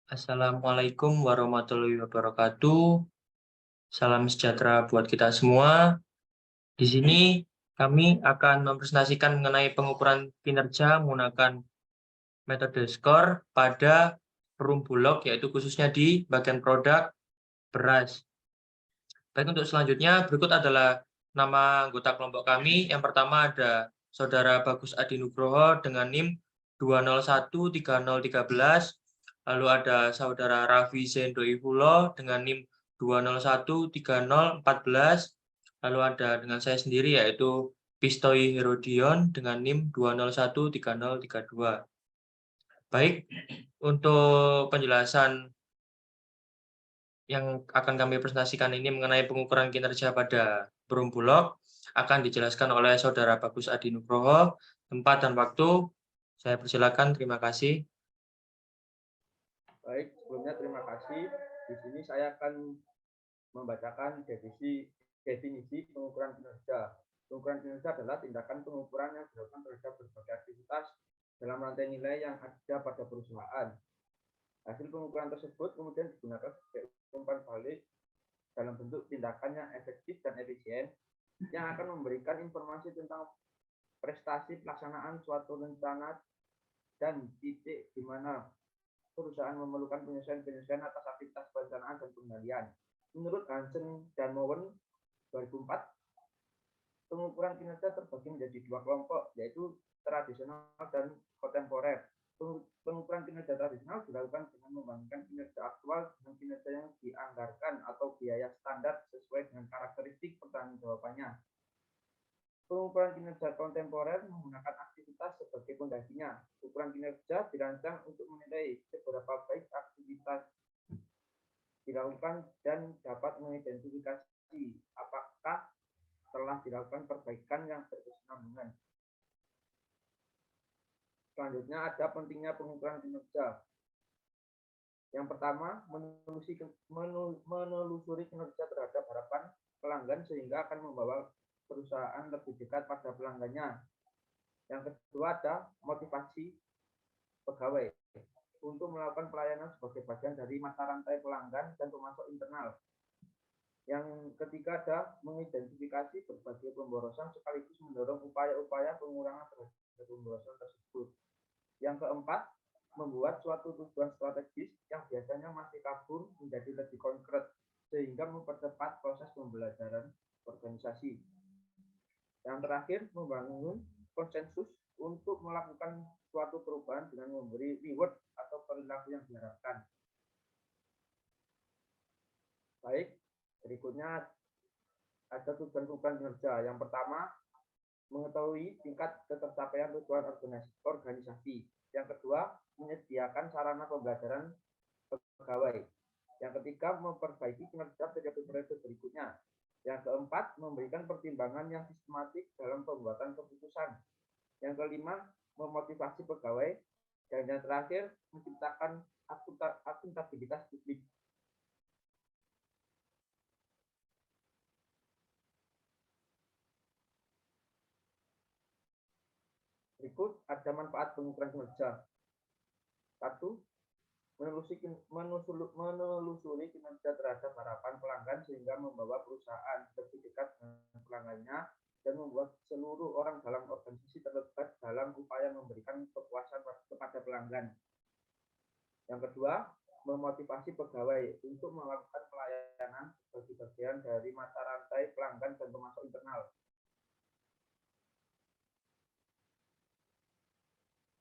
Assalamualaikum warahmatullahi wabarakatuh. Salam sejahtera buat kita semua. Di sini kami akan mempresentasikan mengenai pengukuran kinerja menggunakan metode skor pada perum bulog, yaitu khususnya di bagian produk beras. Baik, untuk selanjutnya berikut adalah nama anggota kelompok kami. Yang pertama ada Saudara Bagus Adi Nugroho dengan NIM 2013013. Lalu ada Saudara Raffi Zendo Ivulo dengan NIM 2013014. Lalu ada dengan saya sendiri yaitu Pistoi Herodion dengan NIM 2013032. Baik, untuk penjelasan yang akan kami presentasikan ini mengenai pengukuran kinerja pada perum bulog akan dijelaskan oleh Saudara Bagus Adi Nugroho. Tempat dan waktu saya persilakan. Terima kasih. Baik, sebelumnya terima kasih. Di sini saya akan membacakan definisi pengukuran kinerja. Pengukuran kinerja adalah tindakan pengukuran yang dilakukan terhadap berbagai aktivitas dalam rantai nilai yang ada pada perusahaan. Hasil pengukuran tersebut kemudian digunakan sebagai umpan balik dalam bentuk tindakan yang efektif dan efisien yang akan memberikan informasi tentang prestasi pelaksanaan suatu rencana dan titik di mana perusahaan memerlukan penyesuaian atas aktivitas perencanaan dan pengendalian. Menurut Hansen dan Mowen 2004, pengukuran kinerja terbagi menjadi dua kelompok, yaitu tradisional dan kontemporer. Pengukuran kinerja tradisional dilakukan dengan membandingkan kinerja aktual dengan kinerja yang dianggarkan atau biaya standar sesuai dengan karakteristik pertanggungjawabannya. Pengukuran kinerja kontemporer menggunakan aktivitas sebagai pondasinya. Ukuran kinerja dirancang untuk menilai seberapa baik aktivitas dilakukan dan dapat mengidentifikasi apakah telah dilakukan perbaikan yang berkesinambungan. Selanjutnya ada pentingnya pengukuran kinerja. Yang pertama, menelusuri kinerja terhadap harapan pelanggan sehingga akan membawa perusahaan lebih dekat pada pelanggannya. Yang kedua ada motivasi pegawai untuk melakukan pelayanan sebagai bagian dari mata rantai pelanggan dan pemasok internal. Yang ketiga ada mengidentifikasi berbagai pemborosan sekaligus mendorong upaya-upaya pengurangan terhadap pemborosan tersebut. Yang keempat, membuat suatu tujuan strategis yang biasanya masih kabur menjadi lebih konkret sehingga mempercepat proses pembelajaran organisasi. Yang terakhir, membangun konsensus untuk melakukan suatu perubahan dengan memberi reward atau perilaku yang diharapkan. Baik, berikutnya ada tujuan perubahan kinerja. Yang pertama, mengetahui tingkat ketercapaian tujuan organisasi. Yang kedua, menyediakan sarana pembelajaran pegawai. Yang ketiga, memperbaiki kinerja periode berikutnya. Yang keempat, memberikan pertimbangan yang sistematik dalam pembuatan keputusan. Yang kelima, memotivasi pegawai. Dan yang terakhir, menciptakan akuntabilitas publik. Berikut ada manfaat pengukuran kinerja. 1. Menelusuri kinerja terhadap harapan pelanggan sehingga membawa perusahaan lebih dekat dengan pelanggannya dan membuat seluruh orang dalam organisasi terlibat dalam upaya memberikan kepuasan kepada pelanggan. Yang kedua, memotivasi pegawai untuk melakukan pelayanan sebagai bagian dari mata rantai pelanggan dan pemasok internal.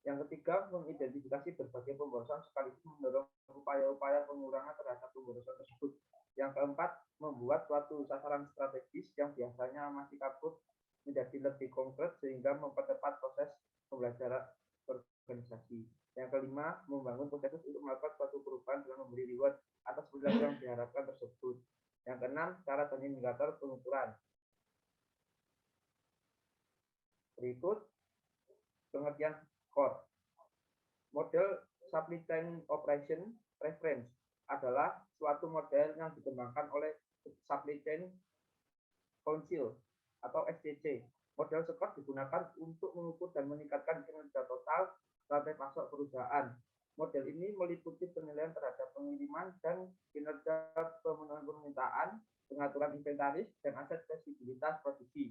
Yang ketiga, mengidentifikasi berbagai pemborosan sekaligus mendorong upaya-upaya pengurangan terhadap pemborosan tersebut. Yang keempat, membuat suatu sasaran strategis yang biasanya masih kabur menjadi lebih konkret sehingga mempercepat proses pembelajaran organisasi. Yang kelima, membangun konsensus untuk melakukan suatu perubahan dengan memberi reward atas perilaku yang diharapkan tersebut. Yang keenam, cara dan indikator pengukuran. Berikut pengertian skor. Model Supply Chain Operation Reference adalah suatu model yang dikembangkan oleh Supply Chain Council atau SCC. Model skor digunakan untuk mengukur dan meningkatkan kinerja total rantai pasok perusahaan. Model ini meliputi penilaian terhadap pengiriman dan kinerja pemenuhan permintaan, pengaturan inventaris, dan aset fleksibilitas produksi,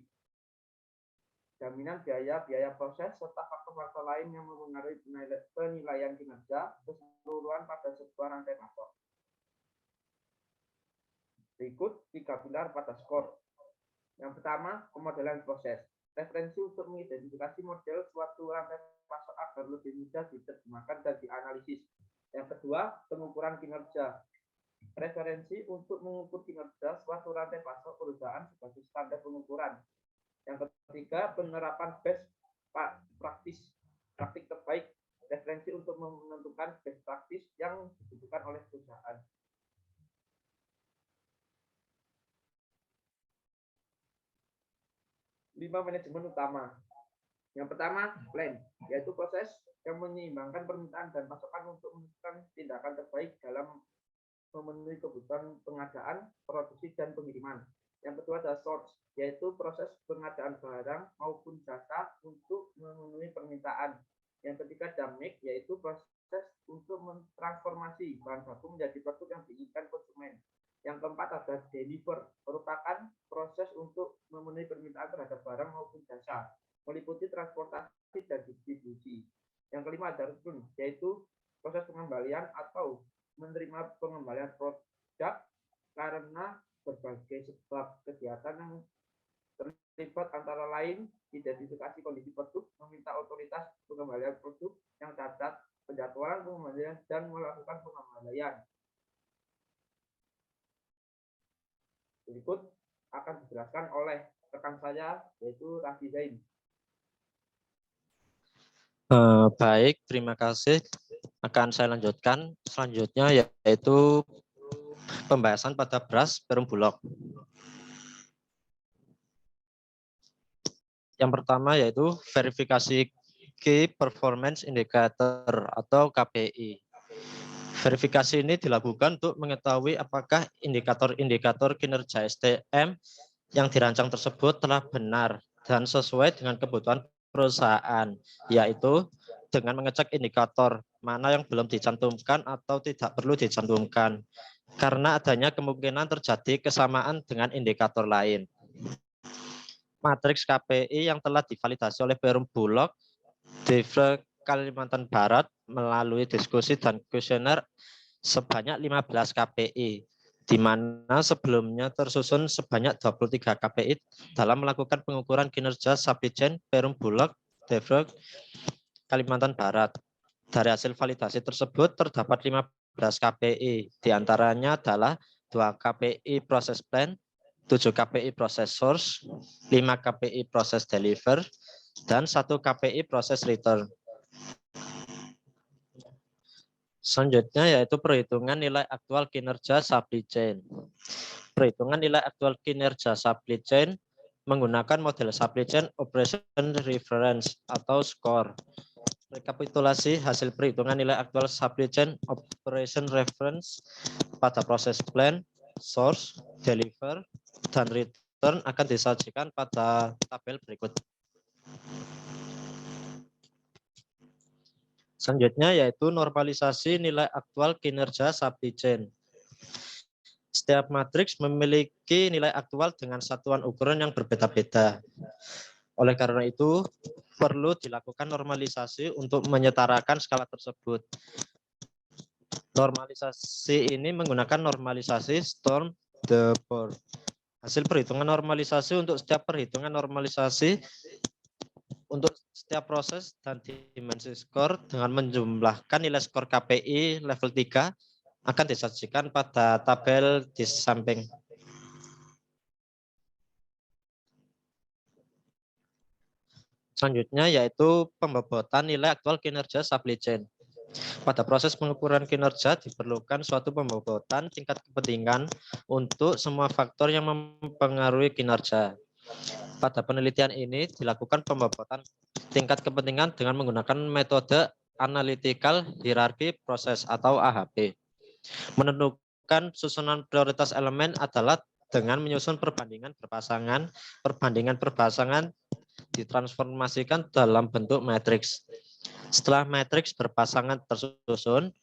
jaminan biaya proses, serta faktor-faktor lain yang mempengaruhi penilaian kinerja keseluruhan pada sebuah rantai pasok. Berikut 3 pilar pada skor. Yang pertama, pemodelan proses. Referensi untuk mengidentifikasi model suatu rantai pasok agar lebih mudah diterjemahkan dan dianalisis. Yang kedua, pengukuran kinerja. Referensi untuk mengukur kinerja suatu rantai pasok perusahaan sebagai standar pengukuran. Yang ketiga, penerapan best praktik terbaik. Referensi untuk menentukan best practice yang dibutuhkan oleh perusahaan. 5 manajemen utama. Yang pertama, plan, yaitu proses yang menyeimbangkan permintaan dan pasokan untuk menentukan tindakan terbaik dalam memenuhi kebutuhan pengadaan, produksi, dan pengiriman. Yang kedua adalah source, yaitu proses pengadaan barang maupun jasa untuk memenuhi permintaan. Yang ketiga adalah make, yaitu proses untuk mentransformasi bahan baku menjadi produk yang diinginkan konsumen. Yang keempat adalah deliver, merupakan proses untuk memenuhi permintaan terhadap barang maupun jasa, meliputi transportasi dan distribusi. Yang kelima adalah return, yaitu proses pengembalian atau menerima pengembalian produk karena berbagai sebab kegiatan yang terlibat antara lain identifikasi kondisi produk, meminta otoritas pengembalian produk yang cacat, penjadwalan pengembalian, dan melakukan pengembalian. Berikut akan dijelaskan oleh rekan saya, yaitu Raffi Zain. Baik, terima kasih. Akan saya lanjutkan. Selanjutnya yaitu pembahasan pada beras perum bulog. Yang pertama yaitu verifikasi Key Performance Indicator atau KPI. Verifikasi ini dilakukan untuk mengetahui apakah indikator-indikator kinerja SDM yang dirancang tersebut telah benar dan sesuai dengan kebutuhan perusahaan, yaitu dengan mengecek indikator mana yang belum dicantumkan atau tidak perlu dicantumkan, karena adanya kemungkinan terjadi kesamaan dengan indikator lain. Matriks KPI yang telah divalidasi oleh Perum Bulog, DIFRE Kalimantan Barat melalui diskusi dan kuesioner sebanyak 15 KPI, di mana sebelumnya tersusun sebanyak 23 KPI dalam melakukan pengukuran kinerja supply chain Perum Bulog, DIFRE Kalimantan Barat. Dari hasil validasi tersebut terdapat 15 KPI, diantaranya adalah 2 KPI Process Plan, 7 KPI Process Source, 5 KPI Process Deliver, dan 1 KPI Process Return. Selanjutnya yaitu perhitungan nilai aktual kinerja supply chain. Perhitungan nilai aktual kinerja supply chain menggunakan model supply chain operation reference atau SCORE. Rekapitulasi hasil perhitungan nilai aktual supply chain operation reference pada proses plan, source, deliver, dan return akan disajikan pada tabel berikut. Selanjutnya yaitu normalisasi nilai aktual kinerja supply chain. Setiap matriks memiliki nilai aktual dengan satuan ukuran yang berbeda-beda. Oleh karena itu, perlu dilakukan normalisasi untuk menyetarakan skala tersebut. Normalisasi ini menggunakan normalisasi Storm-de-Boer. Hasil perhitungan normalisasi untuk setiap perhitungan normalisasi untuk setiap proses dan dimensi skor dengan menjumlahkan nilai skor KPI level 3 akan disajikan pada tabel di samping. Selanjutnya yaitu pembobotan nilai aktual kinerja supply chain. Pada proses pengukuran kinerja diperlukan suatu pembobotan tingkat kepentingan untuk semua faktor yang mempengaruhi kinerja. Pada penelitian ini dilakukan pembobotan tingkat kepentingan dengan menggunakan metode analytical hierarchy process atau AHP. Menentukan susunan prioritas elemen adalah dengan menyusun perbandingan berpasangan. Perbandingan berpasangan ditransformasikan dalam bentuk matriks. Setelah matriks berpasangan tersusun,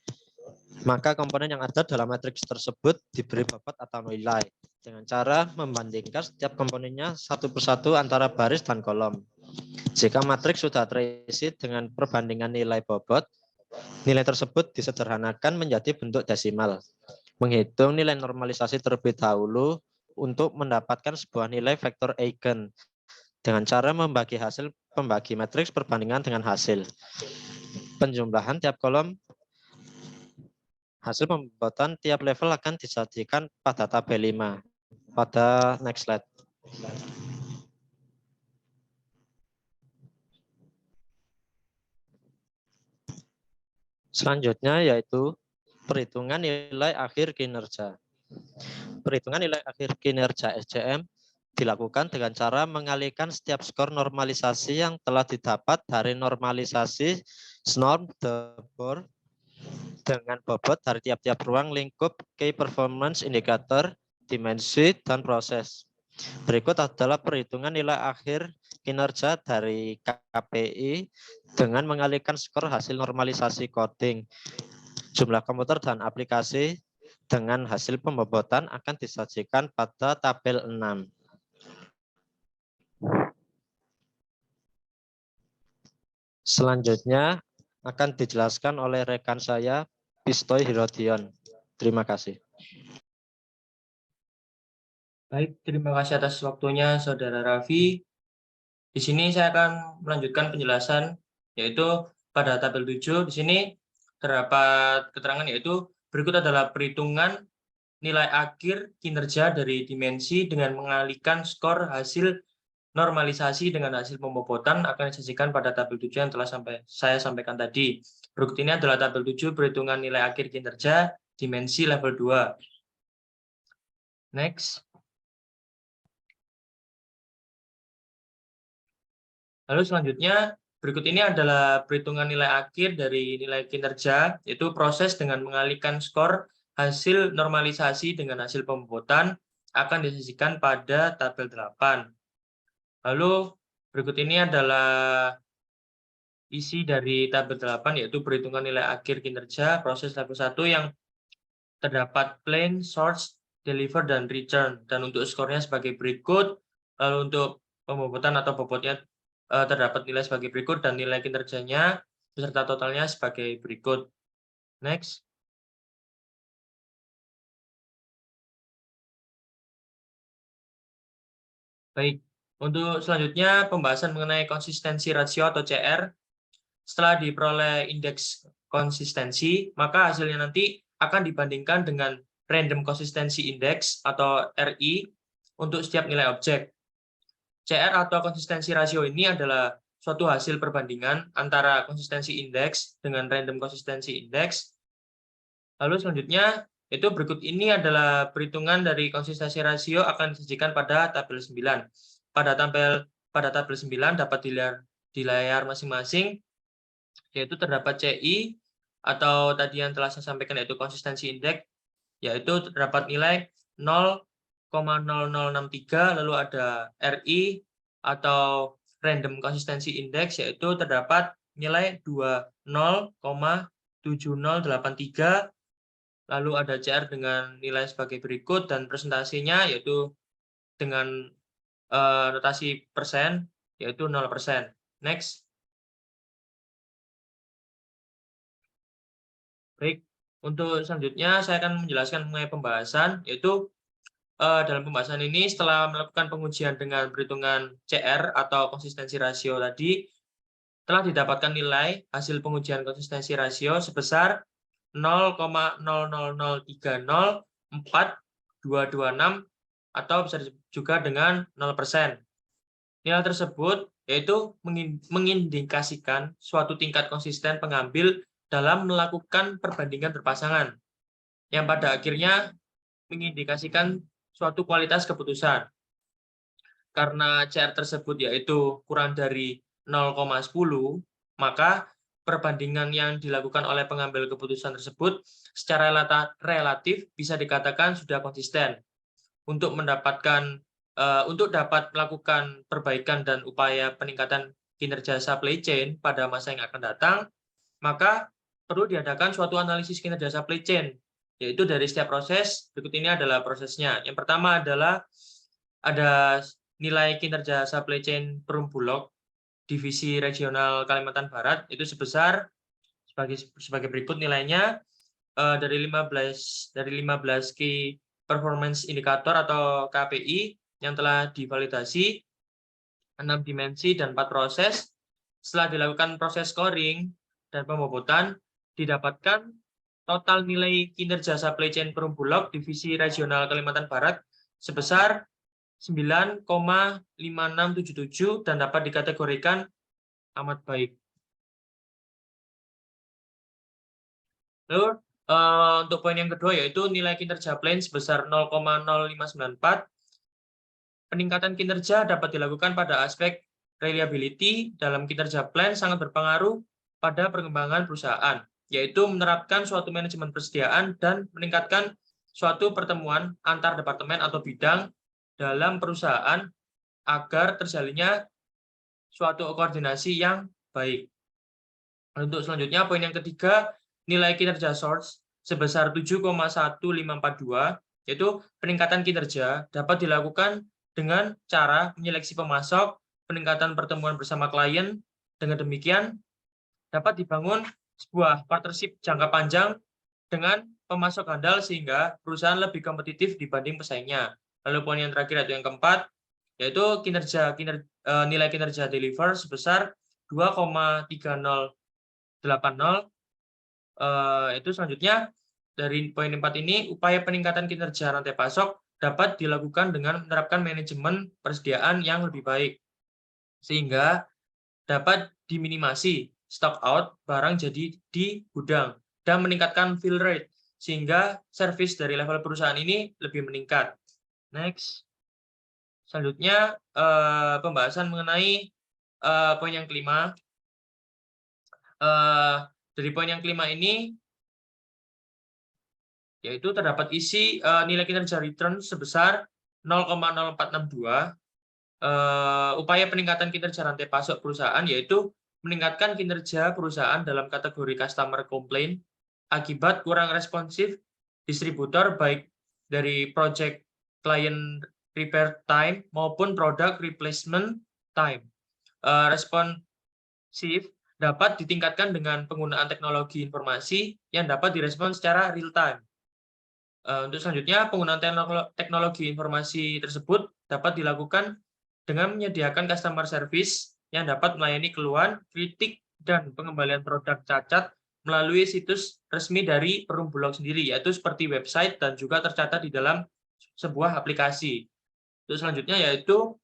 maka komponen yang ada dalam matriks tersebut diberi bobot atau nilai dengan cara membandingkan setiap komponennya satu persatu antara baris dan kolom. Jika matriks sudah terisi dengan perbandingan nilai bobot, nilai tersebut disederhanakan menjadi bentuk desimal. Menghitung nilai normalisasi terlebih dahulu untuk mendapatkan sebuah nilai vektor eigen dengan cara membagi hasil pembagi matriks perbandingan dengan hasil. Penjumlahan tiap kolom hasil pembobotan tiap level akan disajikan pada tabel 5. Pada next slide. Selanjutnya yaitu perhitungan nilai akhir kinerja. Perhitungan nilai akhir kinerja SCM dilakukan dengan cara mengalihkan setiap skor normalisasi yang telah didapat dari normalisasi SNORM Debord dengan bobot dari tiap-tiap ruang lingkup Key Performance Indicator, dimensi, dan proses. Berikut adalah perhitungan nilai akhir kinerja dari KPI dengan mengalihkan skor hasil normalisasi coding. Jumlah komputer dan aplikasi dengan hasil pembobotan akan disajikan pada tabel 6. Selanjutnya akan dijelaskan oleh rekan saya, Pistoy Hirodion. Terima kasih. Baik, terima kasih atas waktunya Saudara Raffi. Di sini saya akan melanjutkan penjelasan, yaitu pada tabel 7, di sini terdapat keterangan yaitu berikut adalah perhitungan nilai akhir kinerja dari dimensi dengan mengalihkan skor hasil normalisasi dengan hasil pembobotan akan disajikan pada tabel 7 yang telah saya sampaikan tadi. Berikut ini adalah tabel 7 perhitungan nilai akhir kinerja dimensi level 2. Next. Lalu selanjutnya, berikut ini adalah perhitungan nilai akhir dari nilai kinerja, yaitu proses dengan mengalihkan skor hasil normalisasi dengan hasil pembobotan akan disajikan pada tabel 8. Lalu berikut ini adalah isi dari tabel 8, yaitu perhitungan nilai akhir kinerja proses level 1 yang terdapat plain, source, deliver, dan return. Dan untuk skornya sebagai berikut, lalu untuk pembobotan atau bobotnya terdapat nilai sebagai berikut, dan nilai kinerjanya beserta totalnya sebagai berikut. Next. Baik, untuk selanjutnya pembahasan mengenai konsistensi rasio atau CR. Setelah diperoleh indeks konsistensi, maka hasilnya nanti akan dibandingkan dengan random consistency index atau RI untuk setiap nilai objek. CR atau konsistensi rasio ini adalah suatu hasil perbandingan antara konsistensi indeks dengan random consistency index. Lalu selanjutnya, itu berikut ini adalah perhitungan dari konsistensi rasio akan disajikan pada tabel 9. Pada tabel 9 dapat dilihat di layar masing-masing, yaitu terdapat CI atau tadi yang telah saya sampaikan yaitu konsistensi indeks, yaitu terdapat nilai 0,0063, lalu ada RI atau random consistency index, yaitu terdapat nilai 20,7083, lalu ada CR dengan nilai sebagai berikut, dan presentasinya yaitu dengan notasi persen, yaitu 0%. Next. Baik, untuk selanjutnya saya akan menjelaskan mengenai pembahasan, yaitu dalam pembahasan ini setelah melakukan pengujian dengan perhitungan CR atau konsistensi rasio tadi, telah didapatkan nilai hasil pengujian konsistensi rasio sebesar 0,00304226 atau bisa juga dengan 0%. Nilai tersebut yaitu mengindikasikan suatu tingkat konsisten pengambil dalam melakukan perbandingan berpasangan, yang pada akhirnya mengindikasikan suatu kualitas keputusan. Karena CR tersebut yaitu kurang dari 0,10, maka perbandingan yang dilakukan oleh pengambil keputusan tersebut secara relatif bisa dikatakan sudah konsisten. Untuk dapat melakukan perbaikan dan upaya peningkatan kinerja supply chain pada masa yang akan datang, maka perlu diadakan suatu analisis kinerja supply chain, yaitu dari setiap proses. Berikut ini adalah prosesnya. Yang pertama adalah ada nilai kinerja supply chain Perum Bulog divisi regional Kalimantan Barat itu sebesar sebagai berikut nilainya. Dari 15 key performance indicator atau KPI yang telah divalidasi 6 dimensi dan 4 proses. Setelah dilakukan proses scoring dan pembobotan, didapatkan total nilai kinerja supply chain Perum Bulog divisi regional Kalimantan Barat sebesar 9,5677 dan dapat dikategorikan amat baik. Lalu untuk poin yang kedua yaitu nilai kinerja plan sebesar 0,0594. Peningkatan kinerja dapat dilakukan pada aspek reliability dalam kinerja plan sangat berpengaruh pada perkembangan perusahaan, yaitu menerapkan suatu manajemen persediaan dan meningkatkan suatu pertemuan antar departemen atau bidang dalam perusahaan agar terjalinnya suatu koordinasi yang baik. Untuk selanjutnya, poin yang ketiga, nilai kinerja source sebesar 7,1542, yaitu peningkatan kinerja dapat dilakukan dengan cara menyeleksi pemasok, peningkatan pertemuan bersama klien. Dengan demikian, dapat dibangun sebuah partnership jangka panjang dengan pemasok handal sehingga perusahaan lebih kompetitif dibanding pesaingnya. Lalu poin yang terakhir yaitu yang keempat, yaitu nilai kinerja deliver sebesar 2,3080. Itu selanjutnya dari poin 4 ini, upaya peningkatan kinerja rantai pasok dapat dilakukan dengan menerapkan manajemen persediaan yang lebih baik, sehingga dapat diminimasi stock out barang jadi di gudang dan meningkatkan fill rate, sehingga service dari level perusahaan ini lebih meningkat. Next. Selanjutnya, pembahasan mengenai poin yang kelima. Dari poin yang kelima ini, yaitu terdapat isi nilai kinerja return sebesar 0,0462. Upaya peningkatan kinerja rantai pasok perusahaan yaitu meningkatkan kinerja perusahaan dalam kategori customer complaint akibat kurang responsif distributor baik dari project client repair time maupun product replacement time. Responsif dapat ditingkatkan dengan penggunaan teknologi informasi yang dapat direspon secara real time. Untuk selanjutnya, penggunaan teknologi informasi tersebut dapat dilakukan dengan menyediakan customer service yang dapat melayani keluhan, kritik, dan pengembalian produk cacat melalui situs resmi dari Perum Bulog sendiri, yaitu seperti website dan juga tercatat di dalam sebuah aplikasi. Untuk selanjutnya yaitu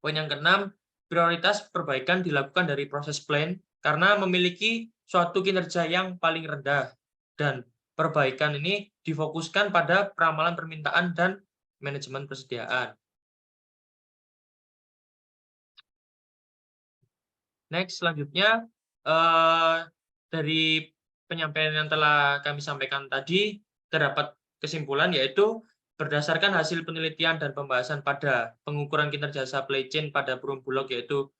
poin yang keenam, prioritas perbaikan dilakukan dari proses plan karena memiliki suatu kinerja yang paling rendah, dan perbaikan ini difokuskan pada peramalan permintaan dan manajemen persediaan. Next, selanjutnya dari penyampaian yang telah kami sampaikan tadi terdapat kesimpulan yaitu berdasarkan hasil penelitian dan pembahasan pada pengukuran kinerja supply chain pada Perum Bulog yaitu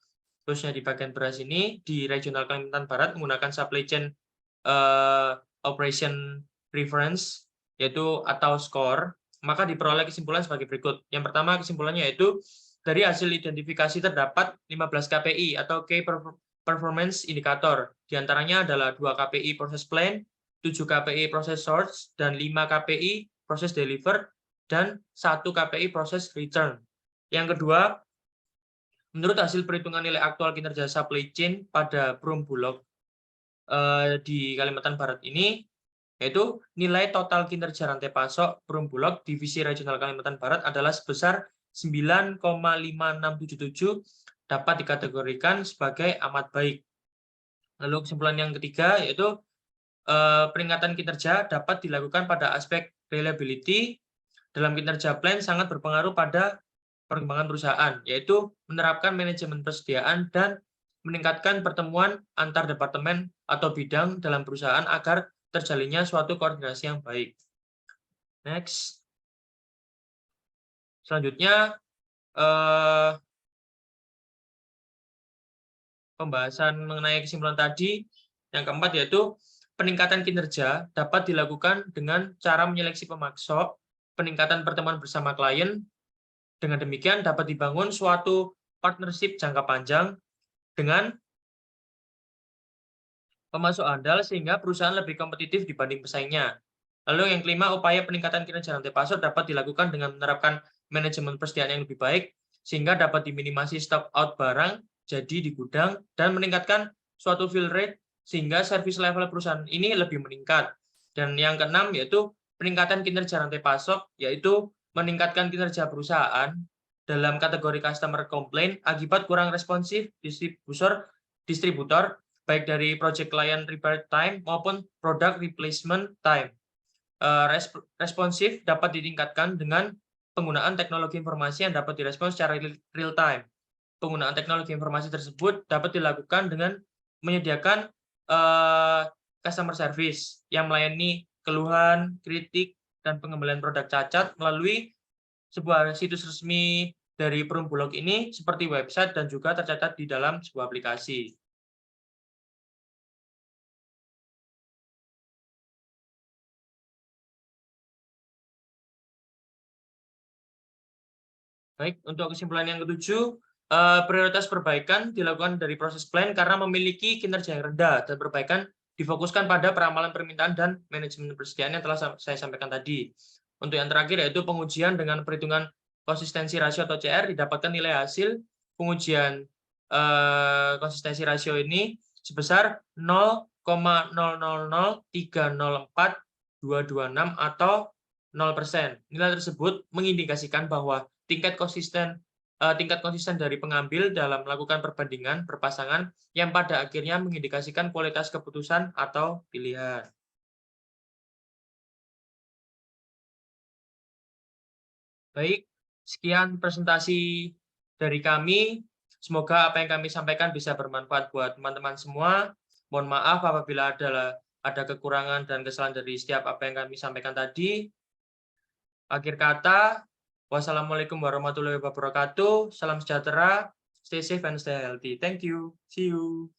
khususnya di bagian beras ini di regional Kalimantan Barat menggunakan supply chain operation reference yaitu atau skor, maka diperoleh kesimpulan sebagai berikut. Yang pertama kesimpulannya yaitu dari hasil identifikasi terdapat 15 KPI atau Key Performance Indicator. Di antaranya adalah 2 KPI Process Plan, 7 KPI Process Source, dan 5 KPI Process Deliver, dan 1 KPI Process Return. Yang kedua, menurut hasil perhitungan nilai aktual kinerja supply chain pada Perum Bulog di Kalimantan Barat ini, yaitu nilai total kinerja rantai pasok Perum Bulog divisi regional Kalimantan Barat adalah sebesar 9,5677 dapat dikategorikan sebagai amat baik. Lalu kesimpulan yang ketiga yaitu peningkatan kinerja dapat dilakukan pada aspek reliability dalam kinerja plan sangat berpengaruh pada perkembangan perusahaan, yaitu menerapkan manajemen persediaan dan meningkatkan pertemuan antar departemen atau bidang dalam perusahaan agar terjalinnya suatu koordinasi yang baik. Next. Selanjutnya, pembahasan mengenai kesimpulan tadi. Yang keempat yaitu peningkatan kinerja dapat dilakukan dengan cara menyeleksi pemasok, peningkatan pertemuan bersama klien. Dengan demikian dapat dibangun suatu partnership jangka panjang dengan pemasok andal sehingga perusahaan lebih kompetitif dibanding pesaingnya. Lalu yang kelima, upaya peningkatan kinerja rantai pasok dapat dilakukan dengan menerapkan manajemen persediaan yang lebih baik sehingga dapat diminimasi stock out barang jadi di gudang dan meningkatkan suatu fill rate sehingga service level perusahaan ini lebih meningkat. Dan yang keenam yaitu peningkatan kinerja rantai pasok, yaitu meningkatkan kinerja perusahaan dalam kategori customer complaint akibat kurang responsif distributor baik dari project client repair time maupun product replacement time. Responsif dapat ditingkatkan dengan penggunaan teknologi informasi yang dapat direspons secara real time. Penggunaan teknologi informasi tersebut dapat dilakukan dengan menyediakan customer service yang melayani keluhan, kritik, dan pengembalian produk cacat melalui sebuah situs resmi dari Perumbulok ini seperti website dan juga tercatat di dalam sebuah aplikasi. Baik, untuk kesimpulan yang ketujuh, prioritas perbaikan dilakukan dari proses plan karena memiliki kinerja yang rendah dan perbaikan difokuskan pada peramalan permintaan dan manajemen persediaan yang telah saya sampaikan tadi. Untuk yang terakhir yaitu pengujian dengan perhitungan konsistensi rasio atau CR didapatkan nilai hasil pengujian konsistensi rasio ini sebesar 0,000304226 atau 0%. Nilai tersebut mengindikasikan bahwa tingkat konsisten dari pengambil dalam melakukan perbandingan berpasangan yang pada akhirnya mengindikasikan kualitas keputusan atau pilihan. Baik, sekian presentasi dari kami. Semoga apa yang kami sampaikan bisa bermanfaat buat teman-teman semua. Mohon maaf apabila ada kekurangan dan kesalahan dari setiap apa yang kami sampaikan tadi. Akhir kata, wassalamualaikum warahmatullahi wabarakatuh. Salam sejahtera, stay safe and stay healthy. Thank you. See you.